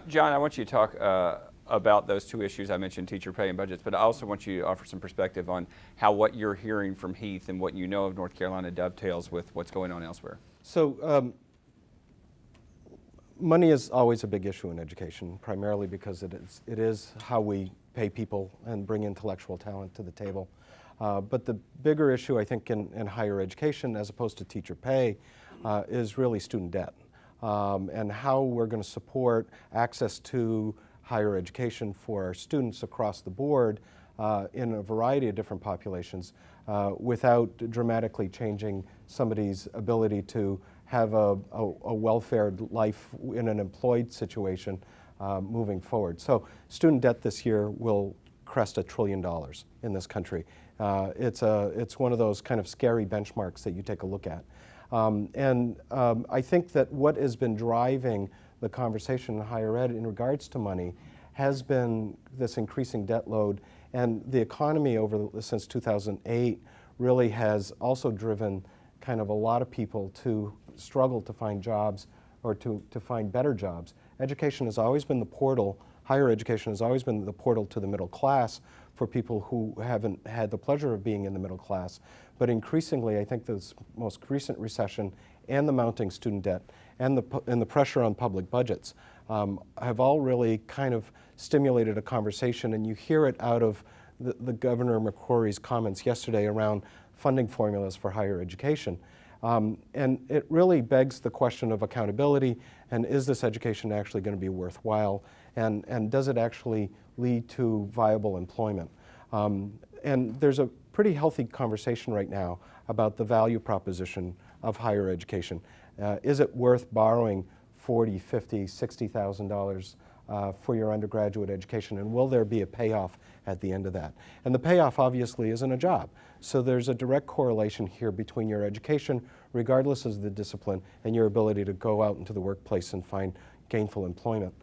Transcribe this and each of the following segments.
John, I want you to talk about those two issues I mentioned, teacher pay and budgets, but I also want you to offer some perspective on how what you're hearing from Heath and what you know of North Carolina dovetails with what's going on elsewhere. So money is always a big issue in education, primarily because it is how we pay people and bring intellectual talent to the table. But the bigger issue, I think, in higher education, as opposed to teacher pay, is really student debt. And how we're going to support access to higher education for our students across the board in a variety of different populations without dramatically changing somebody's ability to have a welfare life in an employed situation moving forward. So student debt this year will crest $1 trillion in this country. It's one of those kind of scary benchmarks that you take a look at. I think that what has been driving the conversation in higher ed in regards to money has been this increasing debt load, and the economy since 2008 really has also driven kind of a lot of people to struggle to find jobs or to find better jobs. Education has always been the portal, higher education has always been the portal to the middle class for people who haven't had the pleasure of being in the middle class. But increasingly, I think this most recent recession and the mounting student debt and the pressure on public budgets have all really kind of stimulated a conversation, and you hear it out of the Governor McCrory's comments yesterday around funding formulas for higher education. And it really begs the question of accountability, and is this education actually going to be worthwhile, and does it actually lead to viable employment? And there's a pretty healthy conversation right now about the value proposition of higher education. Is it worth borrowing $40,000, $50,000, $60,000 for your undergraduate education, and will there be a payoff at the end of that? And the payoff obviously isn't a job. So there's a direct correlation here between your education, regardless of the discipline, and your ability to go out into the workplace and find gainful employment.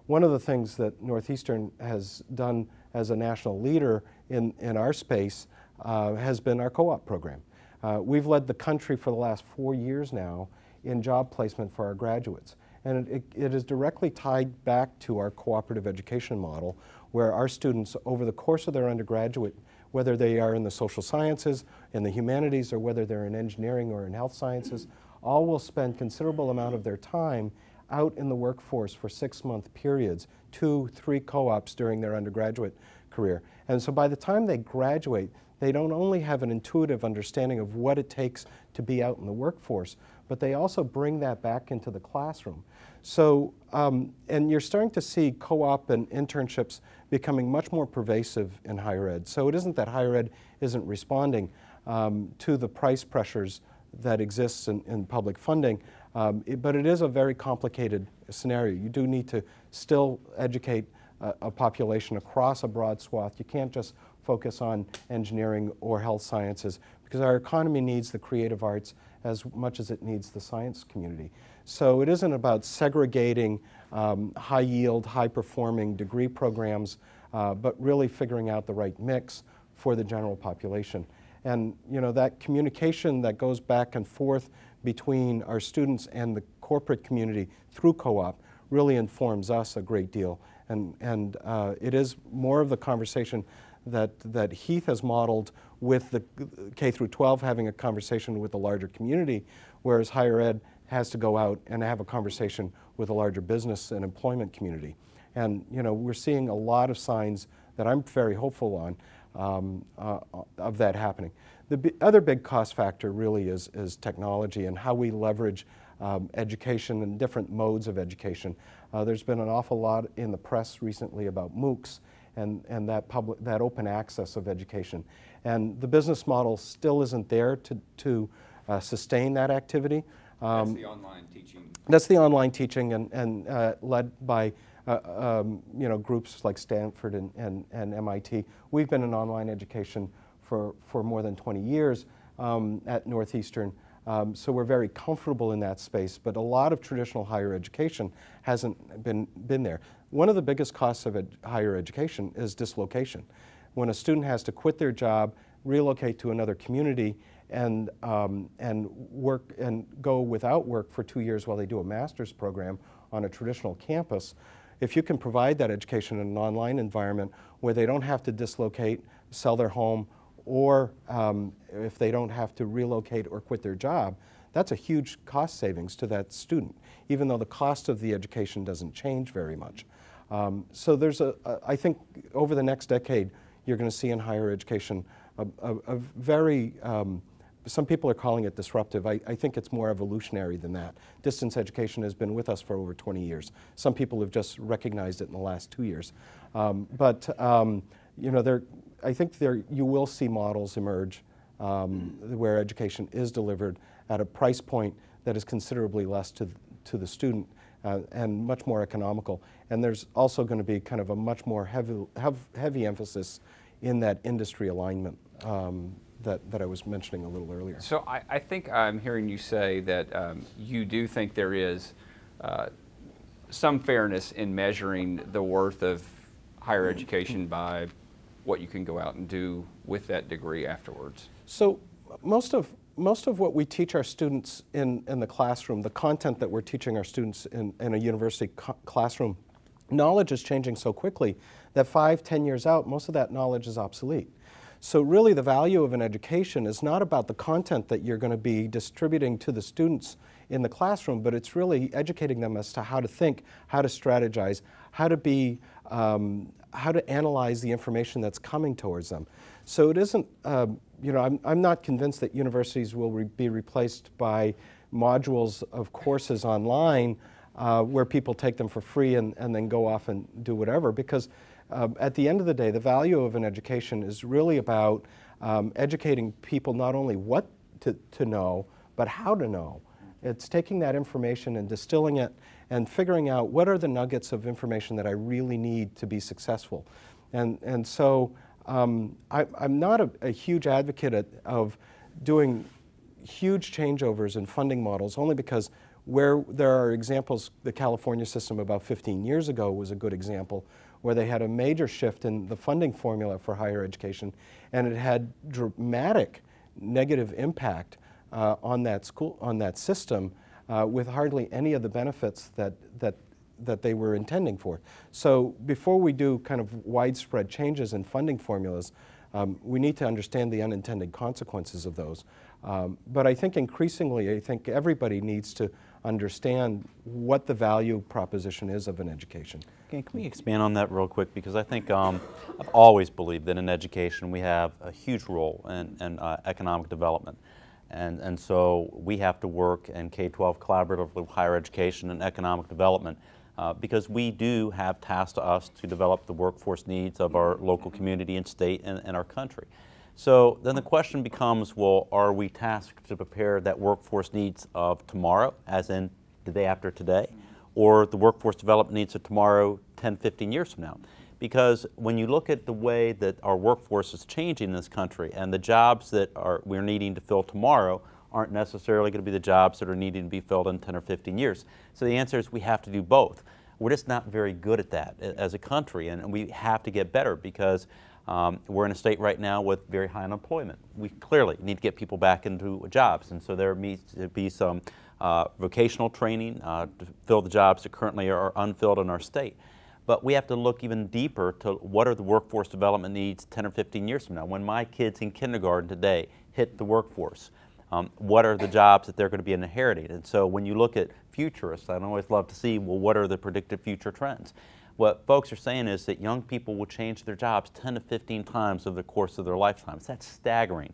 One of the things that Northeastern has done as a national leader in our space has been our co-op program. We've led the country for the last 4 years now in job placement for our graduates. And it is directly tied back to our cooperative education model, where our students, over the course of their undergraduate, whether they are in the social sciences, in the humanities, or whether they're in engineering or in health sciences, all will spend considerable amount of their time out in the workforce for 6-month periods, 2, 3 co-ops during their undergraduate career. And so by the time they graduate, they don't only have an intuitive understanding of what it takes to be out in the workforce, but they also bring that back into the classroom. So, and you're starting to see co-op and internships becoming much more pervasive in higher ed. So it isn't that higher ed isn't responding to the price pressures that exists in public funding, but it is a very complicated scenario. You do need to still educate a population across a broad swath. You can't just focus on engineering or health sciences, because our economy needs the creative arts as much as it needs the science community. So it isn't about segregating high-yield, high-performing degree programs, but really figuring out the right mix for the general population. And you know, that communication that goes back and forth between our students and the corporate community through co-op really informs us a great deal. And it is more of the conversation that Heath has modeled with the K through 12 having a conversation with the larger community, whereas higher ed has to go out and have a conversation with a larger business and employment community. And you know, we're seeing a lot of signs that I'm very hopeful on of that happening. The other big cost factor really is technology and how we leverage education and different modes of education. There's been an awful lot in the press recently about MOOCs and that open access of education. And the business model still isn't there to sustain that activity. That's the online teaching. That's the online teaching and led by you know, groups like Stanford and MIT. We've been in online education for more than 20 years at Northeastern. So we're very comfortable in that space, but a lot of traditional higher education hasn't been there. One of the biggest costs of higher education is dislocation. When a student has to quit their job, relocate to another community, and work and go without work for 2 years while they do a master's program, on a traditional campus, if you can provide that education in an online environment where they don't have to dislocate, sell their home, or if they don't have to relocate or quit their job, that's a huge cost savings to that student, even though the cost of the education doesn't change very much. So there's I think over the next decade, you're going to see in higher education a very, some people are calling it disruptive. I think it's more evolutionary than that. Distance education has been with us for over 20 years. Some people have just recognized it in the last 2 years. You know, I think you will see models emerge where education is delivered at a price point that is considerably less to the student and much more economical. And there's also going to be kind of a much more heavy emphasis in that industry alignment that I was mentioning a little earlier. So I think I'm hearing you say that you do think there is some fairness in measuring the worth of higher education by what you can go out and do with that degree afterwards. So most of what we teach our students in the classroom, the content that we're teaching our students in a university classroom, knowledge is changing so quickly that 5-10 years out, most of that knowledge is obsolete. So really the value of an education is not about the content that you're going to be distributing to the students in the classroom, but it's really educating them as to how to think, how to strategize, how to analyze the information that's coming towards them. So it isn't, you know, I'm not convinced that universities will be replaced by modules of courses online where people take them for free and then go off and do whatever, because at the end of the day, the value of an education is really about educating people not only what to know, but how to know. It's taking that information and distilling it and figuring out what are the nuggets of information that I really need to be successful. And so I'm not a huge advocate of doing huge changeovers in funding models, only because where there are examples, the California system about 15 years ago was a good example, where they had a major shift in the funding formula for higher education, and it had dramatic negative impact on that system with hardly any of the benefits that they were intending for. So before we do kind of widespread changes in funding formulas, we need to understand the unintended consequences of those. But I think increasingly, I think everybody needs to understand what the value proposition is of an education. Okay, can we expand on that real quick? Because I think I've always believed that in education we have a huge role in economic development. And so we have to work in K-12 collaboratively with higher education and economic development because we do have tasks to us to develop the workforce needs of our local community and state and our country. So then the question becomes, well, are we tasked to prepare that workforce needs of tomorrow, as in the day after today, or the workforce development needs of tomorrow 10, 15 years from now? Because when you look at the way that our workforce is changing in this country and the jobs that we're needing to fill tomorrow aren't necessarily going to be the jobs that are needing to be filled in 10 or 15 years. So the answer is we have to do both. We're just not very good at that as a country, and we have to get better because we're in a state right now with very high unemployment. We clearly need to get people back into jobs, and so there needs to be some vocational training to fill the jobs that currently are unfilled in our state. But we have to look even deeper to what are the workforce development needs 10 or 15 years from now. When my kids in kindergarten today hit the workforce, what are the jobs that they're going to be inheriting? And so when you look at futurists, I'd always love to see, well, what are the predictive future trends? What folks are saying is that young people will change their jobs 10 to 15 times over the course of their lifetimes. That's staggering.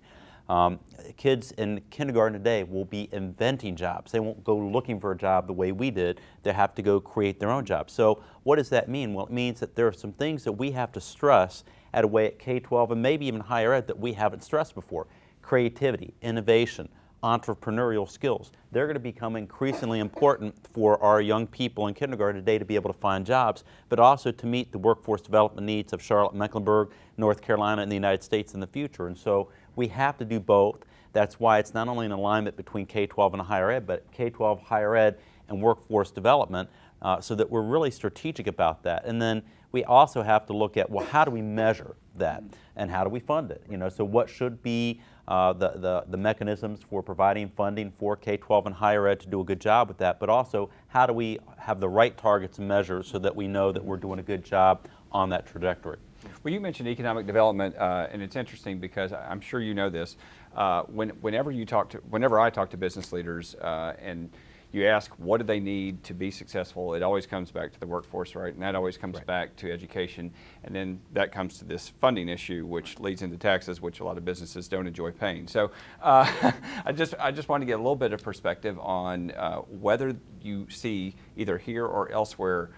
Kids in kindergarten today will be inventing jobs. They won't go looking for a job the way we did. They have to go create their own jobs. So what does that mean? Well, it means that there are some things that we have to stress at a way at K-12 and maybe even higher ed that we haven't stressed before. Creativity, innovation, entrepreneurial skills. They're going to become increasingly important for our young people in kindergarten today to be able to find jobs, but also to meet the workforce development needs of Charlotte-Mecklenburg, North Carolina, and the United States in the future. And so we have to do both. That's why it's not only an alignment between K-12 and higher ed, but K-12, higher ed, and workforce development so that we're really strategic about that. And then we also have to look at, well, how do we measure that and how do we fund it? You know, so what should be the mechanisms for providing funding for K-12 and higher ed to do a good job with that, but also how do we have the right targets and measures so that we know that we're doing a good job on that trajectory. Well, you mentioned economic development, and it's interesting because I'm sure you know this. Whenever I talk to business leaders and you ask what do they need to be successful, it always comes back to the workforce, right? And that always comes back to education, and then that comes to this funding issue, which leads into taxes, which a lot of businesses don't enjoy paying. So I just want to get a little bit of perspective on whether you see either here or elsewhere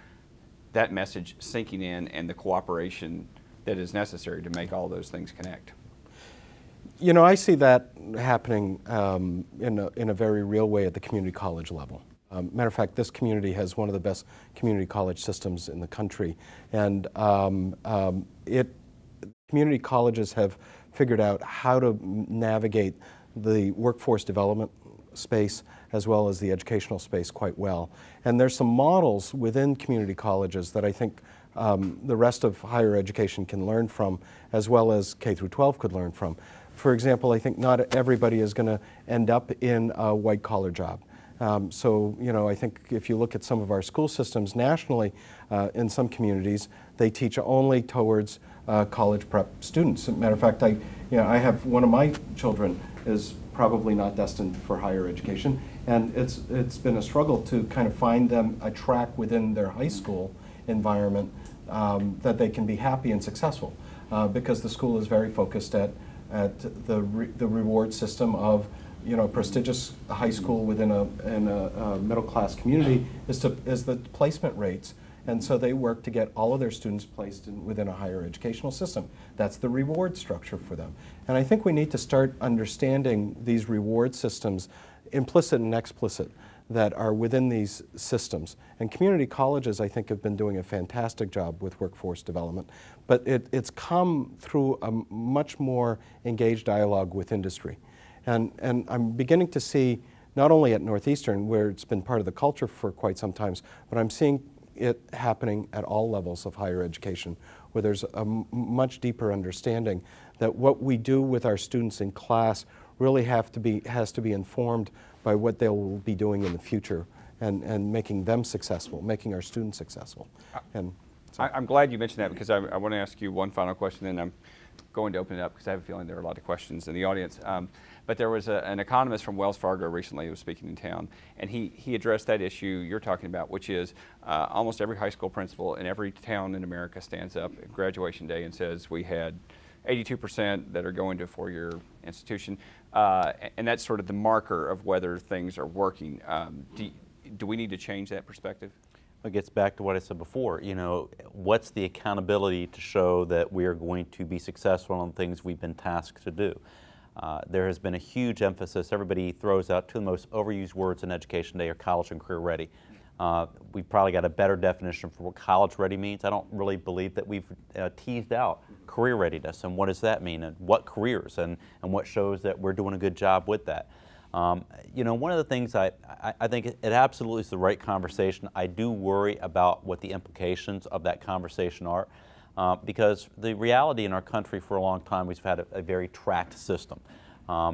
that message sinking in and the cooperation that is necessary to make all those things connect. You know, I see that happening in a very real way at the community college level. Matter of fact, this community has one of the best community college systems in the country, and community colleges have figured out how to navigate the workforce development space as well as the educational space quite well. And there's some models within community colleges that I think the rest of higher education can learn from, as well as K through 12 could learn from. For example, I think not everybody is going to end up in a white-collar job. So, you know, I think if you look at some of our school systems nationally, in some communities, they teach only towards college prep students. As a matter of fact, I have one of my children is probably not destined for higher education, and it's been a struggle to kind of find them a track within their high school environment that they can be happy and successful, because the school is very focused at the reward system of, you know, prestigious high school within a middle class community is the placement rates, and so they work to get all of their students placed within a higher educational system. That's the reward structure for them, and I think we need to start understanding these reward systems, implicit and explicit, that are within these systems. And community colleges, I think, have been doing a fantastic job with workforce development, but it's come through a much more engaged dialogue with industry. And I'm beginning to see, not only at Northeastern, where it's been part of the culture for quite some time, but I'm seeing it happening at all levels of higher education, where there's a much deeper understanding that what we do with our students in class really has to be informed by what they will be doing in the future, and making them successful, making our students successful. And so. I'm glad you mentioned that, because I want to ask you one final question, and I'm going to open it up because I have a feeling there are a lot of questions in the audience. But there was an economist from Wells Fargo recently who was speaking in town, and he addressed that issue you're talking about, which is almost every high school principal in every town in America stands up at graduation day and says we had 82% that are going to a four-year institution, and that's sort of the marker of whether things are working. Do we need to change that perspective? It gets back to what I said before. You know, what's the accountability to show that we are going to be successful on things we've been tasked to do? There has been a huge emphasis. Everybody throws out two of the most overused words in education today are college and career ready. We've probably got a better definition for what college ready means. I don't really believe that we've teased out career readiness, and what does that mean, and what careers, and what shows that we're doing a good job with that. You know, one of the things I think it absolutely is the right conversation. I do worry about what the implications of that conversation are, because the reality in our country for a long time, we've had a very tracked system.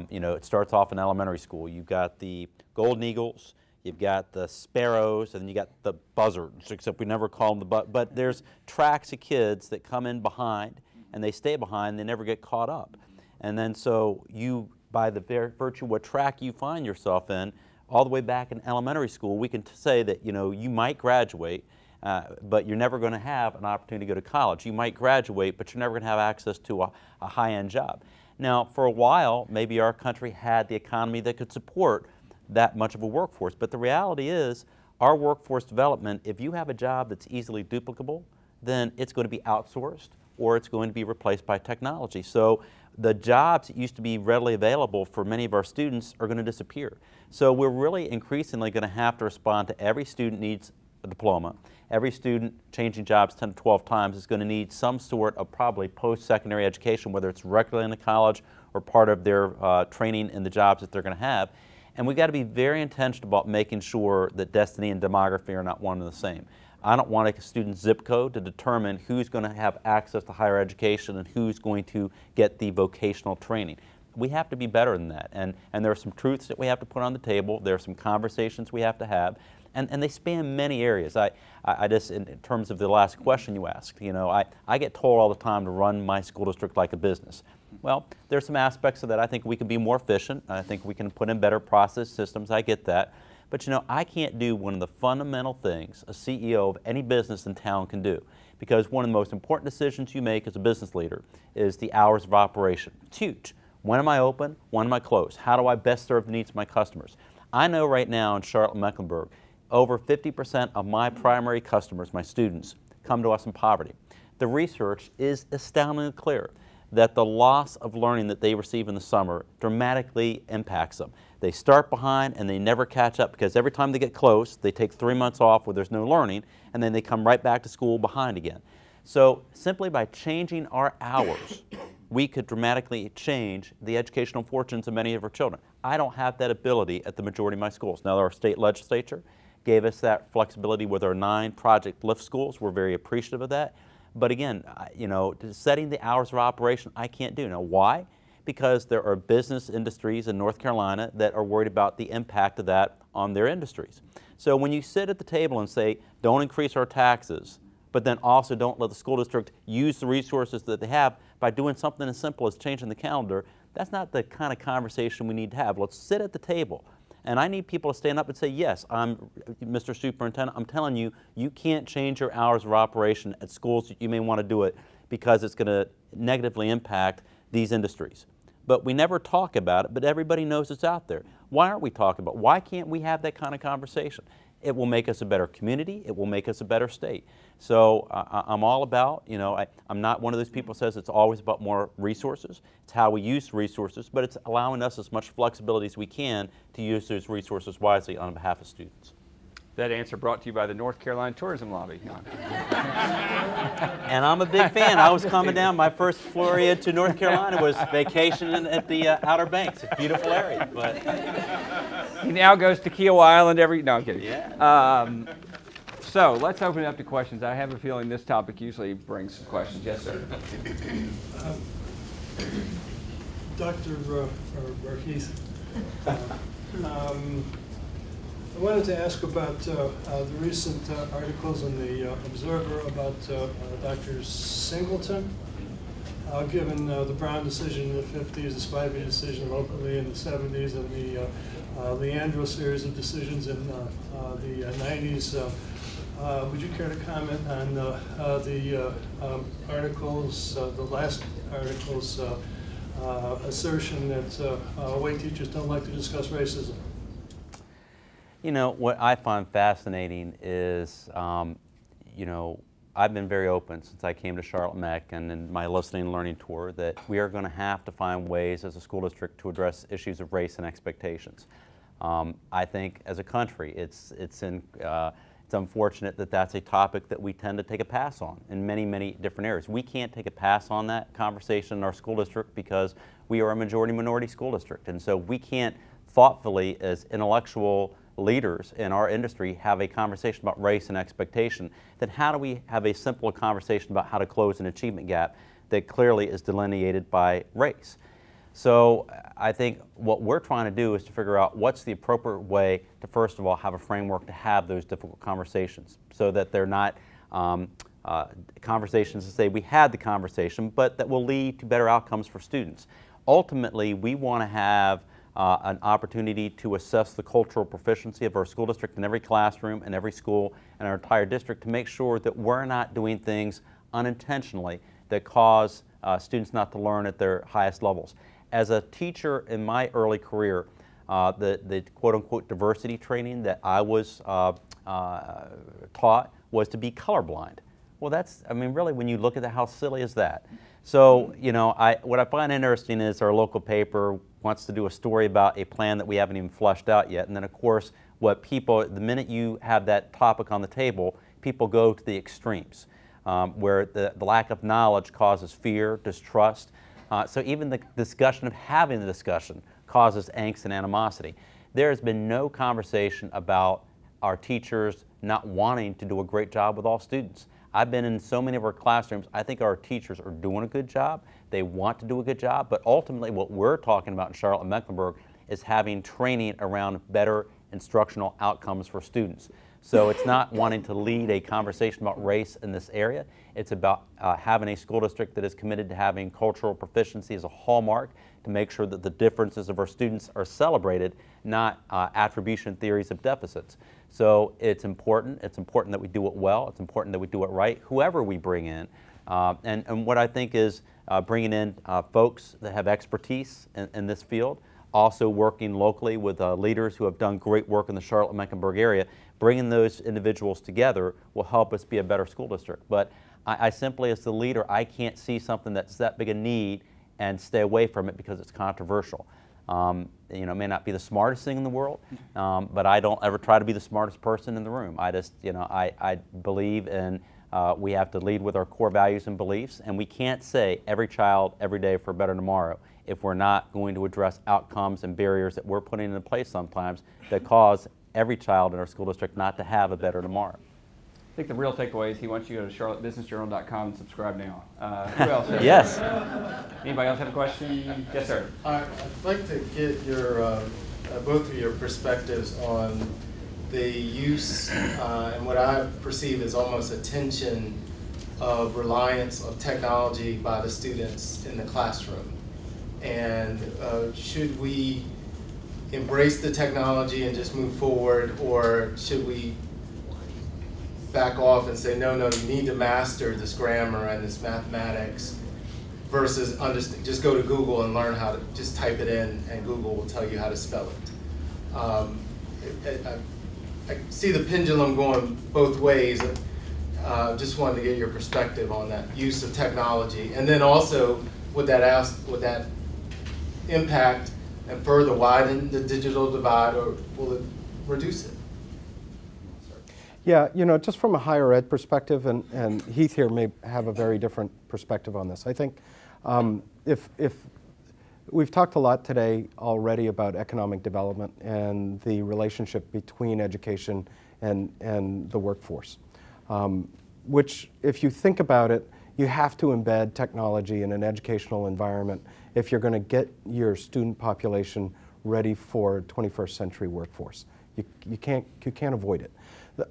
You know, it starts off in elementary school. You've got the golden eagles, you've got the sparrows, and you got the buzzards, except we never call them but there's tracks of kids that come in behind, and they stay behind, they never get caught up. And then so you, by the virtue of what track you find yourself in, all the way back in elementary school, we can say that, you know, you might graduate, but you're never going to have an opportunity to go to college. You might graduate, but you're never going to have access to a high-end job. Now, for a while, maybe our country had the economy that could support that much of a workforce, but the reality is our workforce development, if you have a job that's easily duplicable, then it's going to be outsourced or it's going to be replaced by technology. So the jobs that used to be readily available for many of our students are going to disappear. So we're really increasingly going to have to respond to every student needs a diploma. Every student changing jobs 10 to 12 times is going to need some sort of probably post-secondary education, whether it's regularly in the college or part of their training in the jobs that they're going to have. And we've got to be very intentional about making sure that destiny and demography are not one and the same. I don't want a student's zip code to determine who's going to have access to higher education and who's going to get the vocational training. We have to be better than that. And there are some truths that we have to put on the table. There are some conversations we have to have. And they span many areas. I just, in terms of the last question you asked, you know, I get told all the time to run my school district like a business. Well, there's some aspects of that I think we can be more efficient. I think we can put in better process systems. I get that. But you know, I can't do one of the fundamental things a CEO of any business in town can do. Because one of the most important decisions you make as a business leader is the hours of operation. It's huge. When am I open? When am I closed? How do I best serve the needs of my customers? I know right now in Charlotte-Mecklenburg, over 50% of my primary customers, my students, come to us in poverty. The research is astoundingly clear that the loss of learning that they receive in the summer dramatically impacts them. They start behind and they never catch up because every time they get close, they take 3 months off where there's no learning, and then they come right back to school behind again. So simply by changing our hours, we could dramatically change the educational fortunes of many of our children. I don't have that ability at the majority of my schools. Now, our state legislature gave us that flexibility with our 9 Project Lift schools. We're very appreciative of that. But again, you know, setting the hours of operation, I can't do. Now, why? Because there are business industries in North Carolina that are worried about the impact of that on their industries. So when you sit at the table and say, don't increase our taxes, but then also don't let the school district use the resources that they have by doing something as simple as changing the calendar, that's not the kind of conversation we need to have. Let's sit at the table. And I need people to stand up and say, yes, Mr. Superintendent, I'm telling you, you can't change your hours of operation at schools. You may want to do it because it's going to negatively impact these industries. But we never talk about it, but everybody knows it's out there. Why aren't we talking about it? Why can't we have that kind of conversation? It will make us a better community. It will make us a better state. So I'm all about, you know, I'm not one of those people who says it's always about more resources. It's how we use resources, but it's allowing us as much flexibility as we can to use those resources wisely on behalf of students. That answer brought to you by the North Carolina Tourism Lobby. And I'm a big fan. I was coming down. My first foray into North Carolina was vacationing at the Outer Banks. It's a beautiful area. But he now goes to Kiawah Island every. No, I'm kidding. Yeah. So let's open it up to questions. I have a feeling this topic usually brings some questions. Yes, sir. Dr. Heath, I wanted to ask about the recent articles in the Observer about Dr. Singleton, given the Brown decision in the 50s, the Spivey decision locally in the 70s, and the Leandro series of decisions in the 90s. Would you care to comment on the articles, the last article's assertion that white teachers don't like to discuss racism? You know, what I find fascinating is, you know, I've been very open since I came to Charlotte-Meck and in my listening and learning tour that we are going to have to find ways as a school district to address issues of race and expectations. I think as a country, it's unfortunate that that's a topic that we tend to take a pass on in many, many different areas. We can't take a pass on that conversation in our school district because we are a majority-minority school district. And so we can't thoughtfully, as intellectual leaders in our industry, have a conversation about race and expectation. Then how do we have a simple conversation about how to close an achievement gap that clearly is delineated by race? So I think what we're trying to do is to figure out what's the appropriate way to, first of all, have a framework to have those difficult conversations so that they're not conversations to say we had the conversation, but that will lead to better outcomes for students. Ultimately, we want to have an opportunity to assess the cultural proficiency of our school district in every classroom and every school in our entire district to make sure that we're not doing things unintentionally that cause students not to learn at their highest levels. As a teacher in my early career, the quote-unquote diversity training that I was taught was to be colorblind. Well, that's, I mean, really, when you look at that, how silly is that? So, you know, what I find interesting is our local paper wants to do a story about a plan that we haven't even fleshed out yet. And then, of course, what people, the minute you have that topic on the table, people go to the extremes, where the lack of knowledge causes fear, distrust. So even the discussion of having the discussion causes angst and animosity. There has been no conversation about our teachers not wanting to do a great job with all students. I've been in so many of our classrooms. I think our teachers are doing a good job. They want to do a good job, but ultimately what we're talking about in Charlotte-Mecklenburg is having training around better instructional outcomes for students. So it's not wanting to lead a conversation about race in this area. It's about having a school district that is committed to having cultural proficiency as a hallmark to make sure that the differences of our students are celebrated, not attribution theories of deficits. So it's important that we do it well, it's important that we do it right, whoever we bring in. And what I think is bringing in folks that have expertise in this field, also working locally with leaders who have done great work in the Charlotte-Mecklenburg area. Bringing those individuals together will help us be a better school district. But I simply, as the leader, I can't see something that's that big a need and stay away from it because it's controversial. You know, it may not be the smartest thing in the world, but I don't ever try to be the smartest person in the room. I just, you know, I believe in we have to lead with our core values and beliefs, and we can't say every child, every day for a better tomorrow if we're not going to address outcomes and barriers that we're putting into place sometimes that cause every child in our school district not to have a better tomorrow. I think the real takeaway is he wants you to go to charlottebusinessjournal.com and subscribe now. Who else? Yes. Anybody else have a question? Yes, sir. I'd like to get your both of your perspectives on the use and what I perceive as almost a tension of reliance of technology by the students in the classroom. And should we embrace the technology and just move forward, or should we back off and say, no, you need to master this grammar and this mathematics versus just go to Google and learn how to just type it in and Google will tell you how to spell it. I see the pendulum going both ways. Just wanted to get your perspective on that use of technology, and then also would that impact and further widen the digital divide, or will it reduce it? Yeah, you know, just from a higher ed perspective, and Heath here may have a very different perspective on this. I think if we've talked a lot today already about economic development and the relationship between education and the workforce, which, if you think about it, you have to embed technology in an educational environment if you're going to get your student population ready for 21st century workforce. You can't avoid it.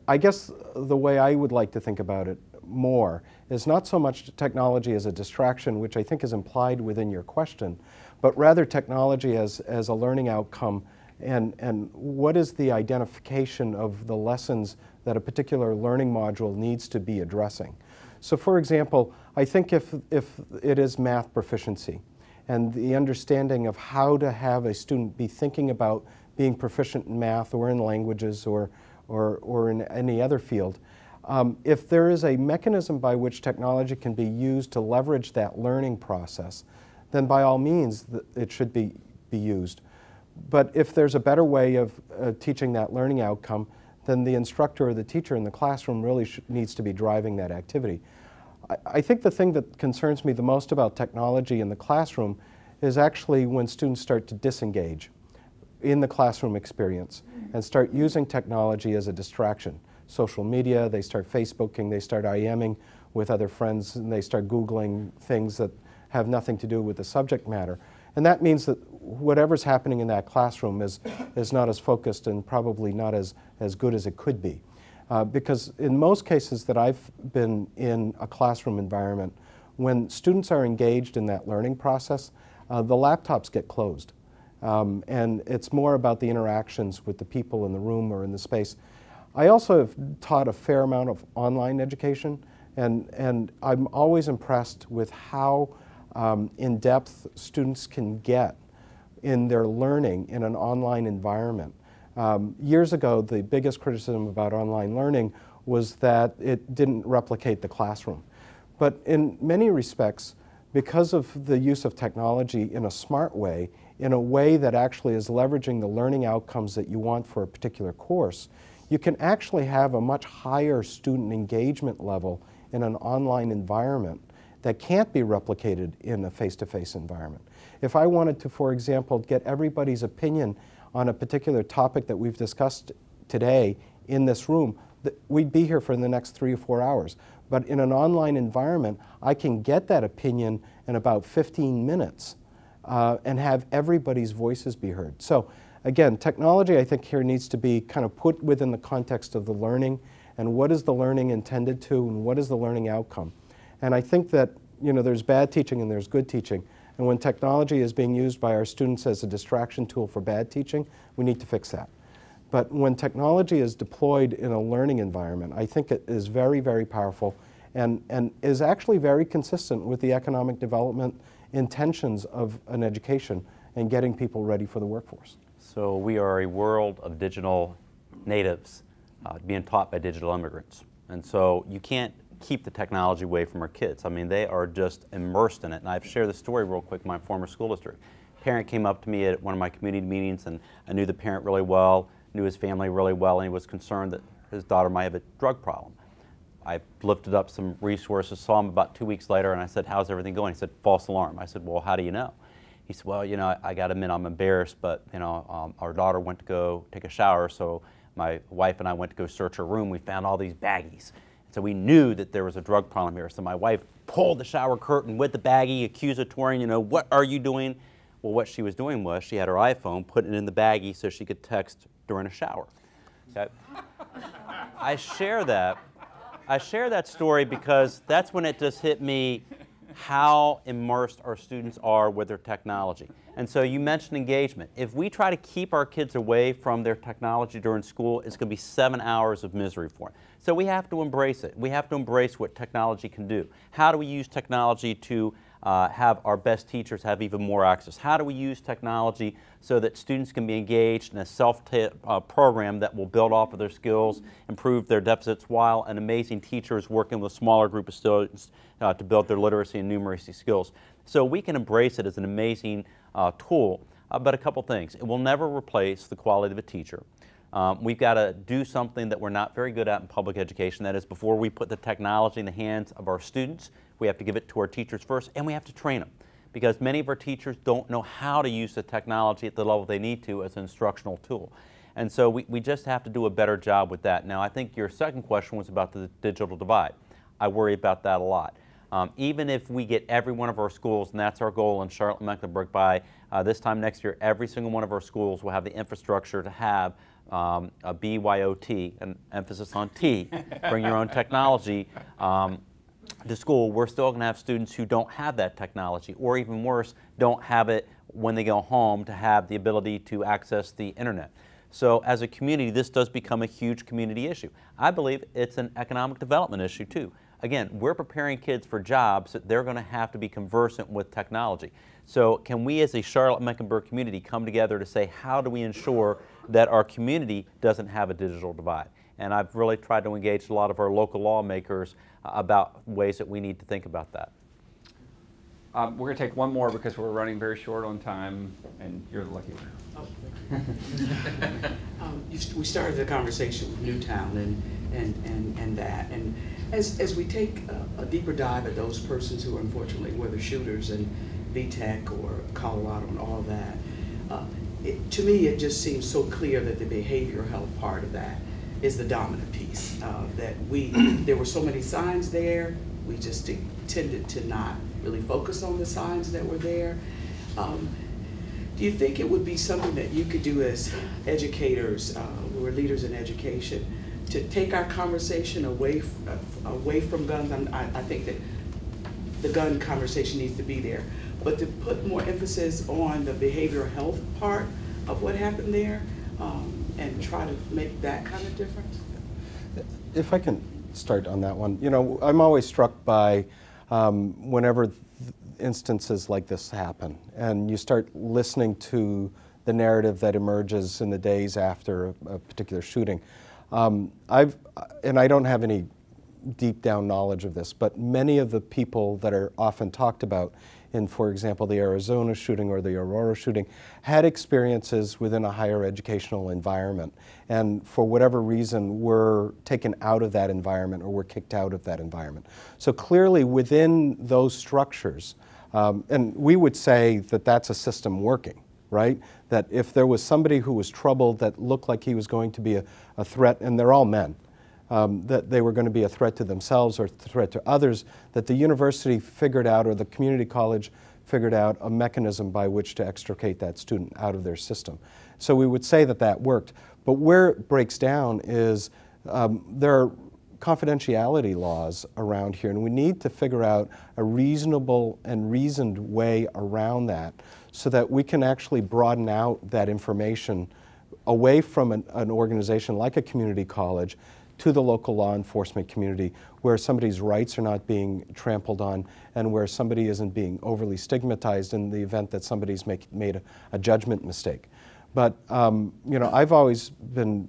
I guess the way I would like to think about it more is not so much technology as a distraction, which I think is implied within your question, but rather technology as a learning outcome, and what is the identification of the lessons that a particular learning module needs to be addressing. So for example, I think if it is math proficiency and the understanding of how to have a student be thinking about being proficient in math or in languages or in any other field, if there is a mechanism by which technology can be used to leverage that learning process, then by all means it should be used. But if there's a better way of teaching that learning outcome, then the instructor or the teacher in the classroom really needs to be driving that activity. I think the thing that concerns me the most about technology in the classroom is actually when students start to disengage in the classroom experience and start using technology as a distraction. Social media, they start Facebooking, they start IMing with other friends, and they start Googling things that have nothing to do with the subject matter. And that means that whatever's happening in that classroom is not as focused and probably not as good as it could be. Because in most cases that I've been in a classroom environment, when students are engaged in that learning process, the laptops get closed. And it's more about the interactions with the people in the room or in the space. I also have taught a fair amount of online education, and I'm always impressed with how in-depth students can get in their learning in an online environment. Years ago, the biggest criticism about online learning was that it didn't replicate the classroom. But in many respects, because of the use of technology in a smart way, in a way that actually is leveraging the learning outcomes that you want for a particular course, you can actually have a much higher student engagement level in an online environment that can't be replicated in a face-to-face environment. If I wanted to, for example, get everybody's opinion on a particular topic that we've discussed today in this room, we'd be here for the next 3 or 4 hours. But in an online environment, I can get that opinion in about 15 minutes and have everybody's voices be heard. So again, technology, I think, here needs to be kind of put within the context of the learning, and what is the learning intended to, and what is the learning outcome. And I think that, you know, there's bad teaching and there's good teaching. And when technology is being used by our students as a distraction tool for bad teaching, we need to fix that. But when technology is deployed in a learning environment, I think it is very, very powerful and is actually very consistent with the economic development intentions of an education and getting people ready for the workforce. So we are a world of digital natives being taught by digital immigrants. And so you can't keep the technology away from our kids. I mean, they are just immersed in it. And I've shared the story real quick in my former school district. A parent came up to me at one of my community meetings, and I knew the parent really well, knew his family really well, and he was concerned that his daughter might have a drug problem. I lifted up some resources, saw him about 2 weeks later, and I said, "How's everything going?" He said, "False alarm." I said, "Well, how do you know?" He said, "Well, you know, I got to admit I'm embarrassed, but, you know, our daughter went to go take a shower, so my wife and I went to go search her room. We found all these baggies. So we knew that there was a drug problem here. So my wife pulled the shower curtain with the baggie, accusatory, you know, what are you doing?" Well, what she was doing was she had her iPhone, put it in the baggie so she could text during a shower. Okay? I share that story because that's when it just hit me how immersed our students are with their technology. And so you mentioned engagement. If we try to keep our kids away from their technology during school, it's going to be 7 hours of misery for them. So we have to embrace it. We have to embrace what technology can do. How do we use technology to have our best teachers have even more access? How do we use technology so that students can be engaged in a self-program that will build off of their skills, improve their deficits, while an amazing teacher is working with a smaller group of students to build their literacy and numeracy skills? So we can embrace it as an amazing tool, but a couple things. It will never replace the quality of a teacher. We've got to do something that we're not very good at in public education. That is, before we put the technology in the hands of our students, we have to give it to our teachers first, and we have to train them. Because many of our teachers don't know how to use the technology at the level they need to as an instructional tool. And so we just have to do a better job with that. Now, I think your second question was about the digital divide. I worry about that a lot. Even if we get every one of our schools, and that's our goal in Charlotte-Mecklenburg, by this time next year, every single one of our schools will have the infrastructure to have a BYOT, an emphasis on T, bring your own technology to school. We're still going to have students who don't have that technology, or even worse, don't have it when they go home to have the ability to access the internet. So as a community, this does become a huge community issue. I believe it's an economic development issue too. Again, we're preparing kids for jobs that they're going to have to be conversant with technology. So can we as a Charlotte-Mecklenburg community come together to say, how do we ensure that our community doesn't have a digital divide? And I've really tried to engage a lot of our local lawmakers about ways that we need to think about that. We're going to take one more because we're running very short on time, and you're the lucky winner. Oh, thank you. We started the conversation with Newtown and that. And as we take a deeper dive at those persons who unfortunately were the shooters in VTech or Colorado and all of that, to me it just seems so clear that the behavioral health part of that is the dominant piece. That there were so many signs there, we just tended to not really focus on the signs that were there. Do you think it would be something that you could do as educators, who are leaders in education, to take our conversation away from guns? I think that the gun conversation needs to be there, but to put more emphasis on the behavioral health part of what happened there, and try to make that kind of difference? If I can start on that one. You know, I'm always struck by whenever instances like this happen, and you start listening to the narrative that emerges in the days after a particular shooting. And I don't have any deep down knowledge of this, but many of the people that are often talked about in, for example, the Arizona shooting or the Aurora shooting, had experiences within a higher educational environment, and for whatever reason were taken out of that environment or were kicked out of that environment. So clearly within those structures, and we would say that that's a system working. right? That if there was somebody who was troubled that looked like he was going to be a threat, and they're all men, that they were going to be a threat to themselves or a threat to others, that the university figured out, or the community college figured out, a mechanism by which to extricate that student out of their system. So we would say that that worked. But where it breaks down is there are confidentiality laws around here, and we need to figure out a reasonable and reasoned way around that so that we can actually broaden out that information away from an organization like a community college to the local law enforcement community, where somebody's rights are not being trampled on and where somebody isn't being overly stigmatized in the event that somebody's made a judgment mistake. But you know, I've always been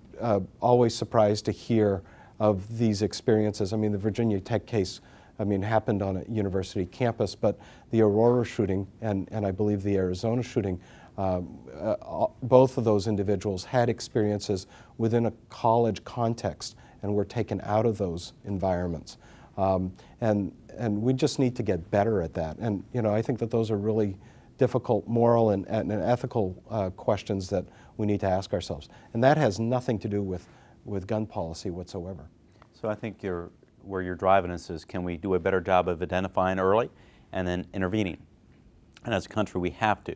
always surprised to hear of these experiences. I mean, the Virginia Tech case, I mean, happened on a university campus, but the Aurora shooting and I believe the Arizona shooting, both of those individuals had experiences within a college context and were taken out of those environments. And we just need to get better at that. And you know, I think that those are really difficult moral and ethical questions that we need to ask ourselves. And that has nothing to do with gun policy whatsoever. So I think where you're driving us is, can we do a better job of identifying early and then intervening? And as a country, we have to.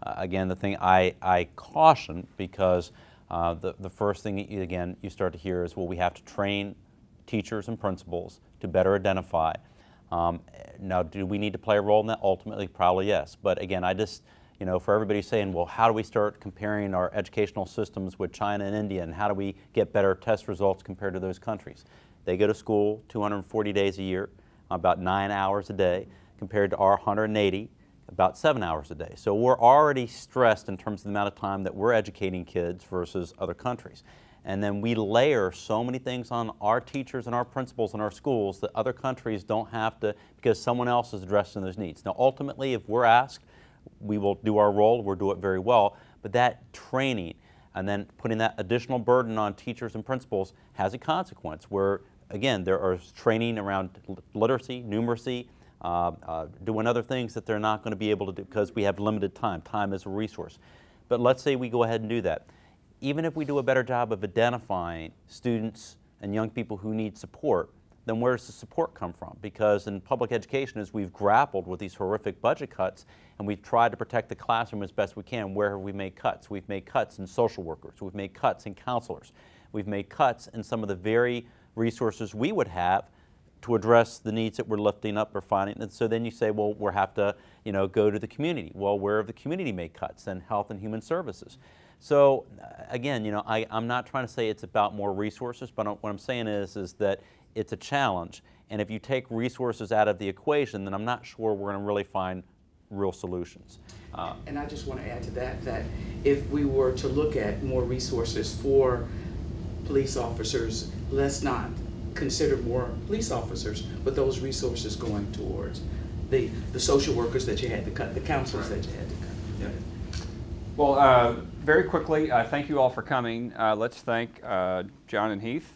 Again, the thing I caution, because the first thing, again, you start to hear is, well, we have to train teachers and principals to better identify. Now, do we need to play a role in that? Ultimately, probably yes. But again, I just, you know, for everybody saying, well, how do we start comparing our educational systems with China and India, and how do we get better test results compared to those countries? They go to school 240 days a year, about 9 hours a day, compared to our 180, about 7 hours a day. So we're already stressed in terms of the amount of time that we're educating kids versus other countries. And then we layer so many things on our teachers and our principals and our schools that other countries don't have to, because someone else is addressing those needs. Now, ultimately, if we're asked, we will do our role, we'll do it very well, but that training and then putting that additional burden on teachers and principals has a consequence where, again, there are training around literacy, numeracy, doing other things that they're not going to be able to do because we have limited time. Time is a resource. But let's say we go ahead and do that. Even if we do a better job of identifying students and young people who need support, then where does the support come from? Because in public education, as we've grappled with these horrific budget cuts and we've tried to protect the classroom as best we can, where have we made cuts? We've made cuts in social workers. We've made cuts in counselors. We've made cuts in some of the very resources we would have to address the needs that we're lifting up or finding. And so then you say, well, we'll have to, you know, go to the community. Well, where have the community made cuts? And Health and Human Services. So again, you know, I'm not trying to say it's about more resources, but what I'm saying is that it's a challenge. And if you take resources out of the equation, then I'm not sure we're going to really find real solutions. And I just want to add to that, that if we were to look at more resources for police officers, let's not consider more police officers, but those resources going towards the social workers that you had to cut, the counselors that you had to cut. Yeah. Well, very quickly, thank you all for coming. Let's thank John and Heath.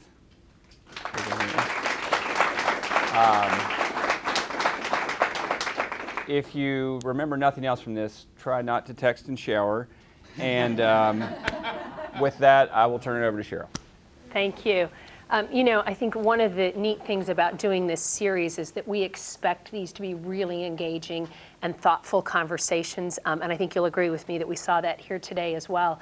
If you remember nothing else from this, try not to text and shower. And with that, I will turn it over to Cheryl. Thank you. You know, I think one of the neat things about doing this series is that we expect these to be really engaging and thoughtful conversations, and I think you'll agree with me that we saw that here today as well.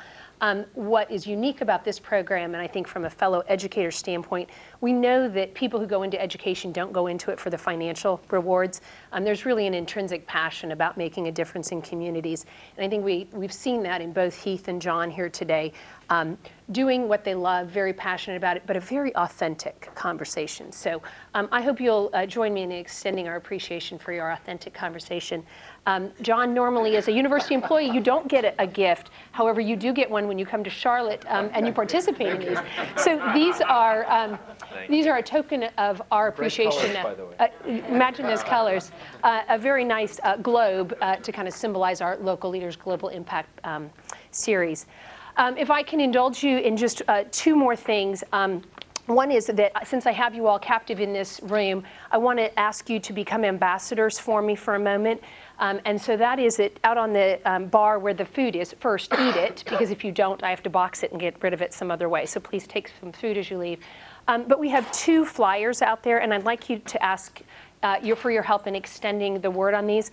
What is unique about this program, and I think from a fellow educator standpoint, we know that people who go into education don't go into it for the financial rewards. There's really an intrinsic passion about making a difference in communities, and I think we've seen that in both Heath and John here today. Doing what they love, very passionate about it, but a very authentic conversation. So I hope you'll join me in extending our appreciation for your authentic conversation. John, normally as a university employee, you don't get a gift. However, you do get one when you come to Charlotte and you participate in these. So these are a token of our appreciation. Colors, by the way. Imagine those colors. A very nice globe to kind of symbolize our Local Leaders Global Impact series. If I can indulge you in just two more things. One is that since I have you all captive in this room, I want to ask you to become ambassadors for me for a moment. And so that is it out on the bar where the food is. First, eat it, because if you don't, I have to box it and get rid of it some other way. So please take some food as you leave. But we have 2 flyers out there, and I'd like you to ask for your help in extending the word on these.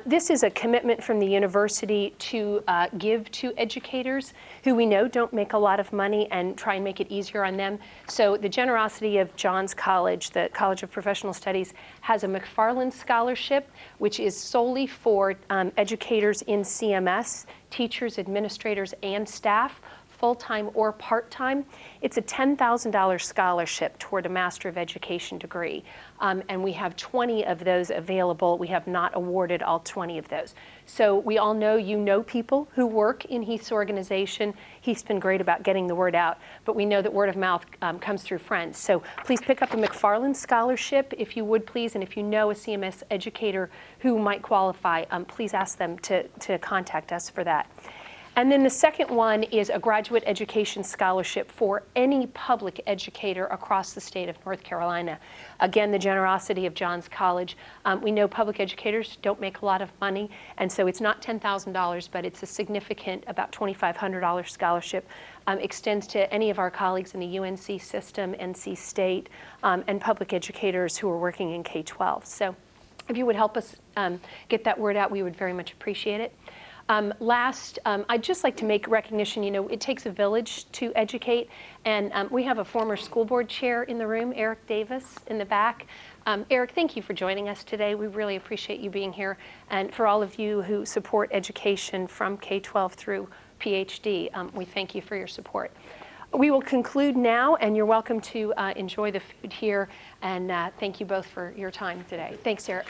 This is a commitment from the university to give to educators who we know don't make a lot of money and try and make it easier on them. So the generosity of Johns College, the College of Professional Studies, has a McFarland Scholarship, which is solely for educators in CMS, teachers, administrators, and staff, full-time or part-time. It's a $10,000 scholarship toward a Master of Education degree. And we have 20 of those available. We have not awarded all 20 of those. So we all know you know people who work in Heath's organization. Heath's been great about getting the word out, but we know that word of mouth comes through friends. So please pick up a McFarland Scholarship if you would, please. And if you know a CMS educator who might qualify, please ask them to contact us for that. And then the second one is a graduate education scholarship for any public educator across the state of North Carolina. Again, the generosity of Johns College. We know public educators don't make a lot of money, and so it's not $10,000, but it's a significant, about $2,500 scholarship. Extends to any of our colleagues in the UNC system, NC State, and public educators who are working in K-12. So if you would help us get that word out, we would very much appreciate it. Last, I'd just like to make recognition, you know, it takes a village to educate, and we have a former school board chair in the room, Eric Davis, in the back. Eric, thank you for joining us today. We really appreciate you being here. And for all of you who support education from K-12 through PhD, we thank you for your support. We will conclude now, and you're welcome to enjoy the food here, and thank you both for your time today. Thanks, Eric.